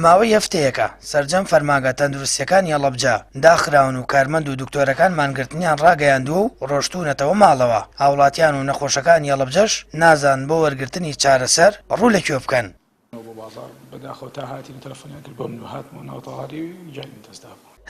ماوەی هەفتەیەکە سەرجەم فەرمانگە تەندروستیەکانی هەڵەبجە داخراون و کارمەند و دکتۆرەکان مانگرتنیان ڕاگەیاندووە و ڕۆشتوونەتەوە ماڵەوە. هاوڵاتیان و نەخۆشەکانی هەڵەبجەش نازان بۆ وەرگرتنی چارەسەر ڕوو لەکوێ بکەن.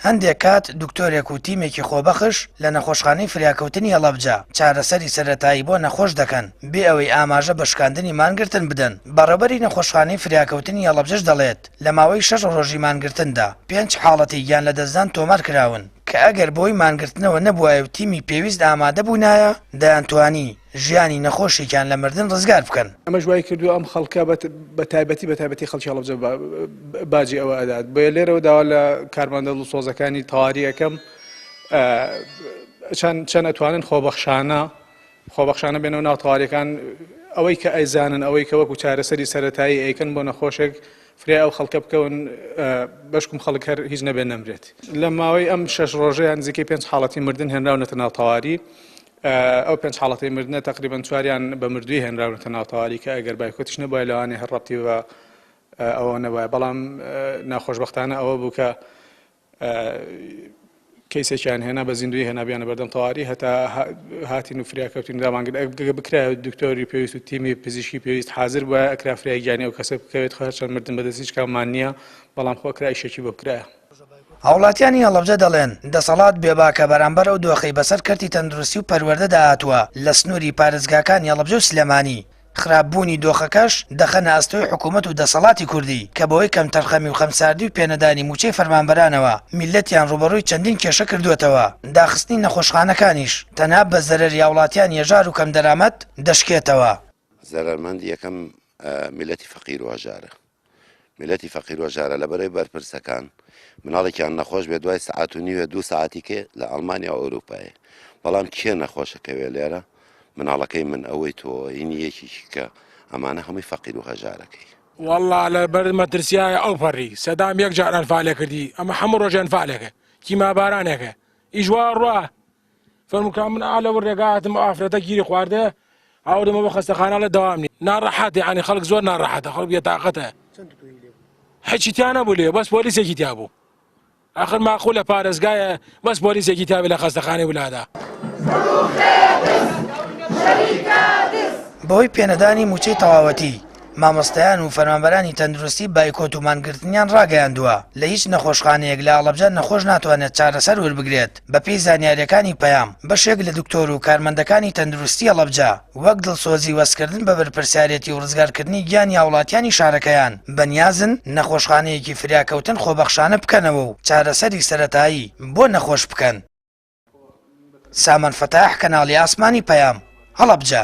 هەندێک کات دکتۆرێک و تیمێکی خۆبەخش لە نەخۆشخانەی فریاکەوتنی هەڵەبجە چارەسەری سەرەتایی بۆ نەخۆش دەکەن بێ ئەوەی ئاماژە بە شکاندنی مانگرتن بدەن. بەڕێوەبەری نەخۆشخانەی فریاکەوتنی هەڵەبجەش دەڵێت لە ماوەی 6 ڕۆژی مانگرتندا 5 حاڵەتی گیان لەدەستدان تۆمار کراون کە ئەگەر بۆی مانگرتنەوە نەبووایە و تیمی پێویست ئامادە بوونایە دەیانتوانی ژیانی نەخۆشێکیان لە مردن ڕزگار بکەن. ئەمە ژوای کردو ئەم خەڵکە بە تایبەتی خەڵکی هەڵەبجە باجی ئەوە ئەدات بۆیە لێرەوە داوا لە کارمەندە و سۆزەکانی تەواوی یەکەم چەند ئەتوانن خۆبەخشانە بێنەوە ناو تەواریەکان ئەوەی کە ئەیزانن ئەوەی کە وەکو چارەسەری سەرەتایی ئەیکەن بۆ نەخۆشێک فریا ئەو خەڵکە بکەون بەشکم خەڵک هەر هیچ نەبێ نەمرێت. لە ماوەی ئەم 6 ڕۆژەیان نزیکەی 5 حاڵەتی مردن هێنراونەتە ناو تەواری. ئەو 5 حاڵەتی مردنە تقریبا 4یان بە مردووی هێنراونەتە ناو تەواری کە ئەگەر بایکۆتیش نەبووە لەوانێ هەر ڕەبتی بە ئەوە نەبووە. بەڵام ناخۆشبەختانە ئەوە بوو کە کەیسێکیان هێنا بە زیندوی هێنابیانە بەردەم تەواری هەتا هاتین و فریاکەوتین دامانگرت بکرا دکتۆری پێویست و تیمی پزیشکی پێویست حاضر بە ئەکرا فریای گیانی ئەو کەسە بکەوێت خەرچەند مردن بەدەست هیچ کاممان نییە بەڵام خۆ کرا ئیشێکی بۆ بکرایە. هاوڵاتیانی هەڵەبجە دەڵێن دەسەڵات بێباکە بەرامبەر ئەو دۆخەی بەسەر کەرتی تەندروستی و پەروەردە داهاتووە لە سنووری پارێزگاکانی هەڵەبجە و سلێمانی. خراپبوونی دۆخەکەش دەخەنە ئەستۆی حکوومەت و دەسەڵاتی کوردی کە بەوەی کەم تەرخەمی و خەمساردی و پێنەدانی موچەی فەرمانبەرانەوە میلەتیان ڕوبەڕووی چەندین کێشە کردوێتەوە. داخستنی نەخۆشخانەکانیش تەنها بە زەرەری هاوڵاتیان هێژار و کەم دەرامەت دەشکێتەوە. زەرمەندی یەکەم میلەتی فەقیر و هەژارە. میلەتی فەقیر و هەژارە لەبەرەوەی بەرپرسەکان مناڵێکیان نەخۆش بێ دوای سەعات و نیوە 2 ساعتی کێ لە ئەڵمانیا و ئەوروپایە. بەڵام کێ نەخۆشەکەوێ لێرە مناڵەکەی من ئەوەی تۆ هینی یەکیشی کە ئەمانە هەمووی فەقیر و هەژارەکەی. والله لەبەر مەترسیایە ئەو پەڕی سەدام یەک جار ئەنفالێ کردی ئەمە هەموو ڕۆژێ ئەنفالێکە کیما بارانێکە ئیژوا ڕوا فەرمووکە من ئا لەوە ڕێگاتم ئافرەتە گیری خواردە ئاوردمە بۆ خەستەخانە لە دەوامنی ناڕەحەت یعنی خەڵک زۆر ناڕەحەتە خەڵک بێتاقەتە هیچی تیان نەبوو لێ بەس پۆلیسێکی تیا بوو ئاخر ماخوو لە پارێزگایە بەس پۆلیسێکی تیا بێ لە خەستەخانەی ولادا. بەهۆی پێنەدانی موچەی تەواوەتی مامۆستایان و فەرمانبەرانی تەندروستی بایکۆت و مانگرتنیان ڕاگەیاندووە لە هیچ نەخۆشخانەیەک لە هەڵەبجە نەخۆش ناتوانێت چارەسەر وەربگرێت. بەپێی زانیاریەکانی پەیام بەشێک لە دکتۆر و کارمەندەکانی تەندروستی هەڵەبجە وەک دڵسۆزی وەسکردن بە بەرپرسیارەتی و ڕزگارکردنی گیانی هاوڵاتیانی شارەکەیان بەنیازن نەخۆشخانەیەکی فریاکەوتن خۆبەخشانە بکەنەوە و چارەسەری سەرەتایی بۆ نەخۆش بکەن. سامان فەتاح کەناڵی ئاسمانی پەیام هەڵەبجە.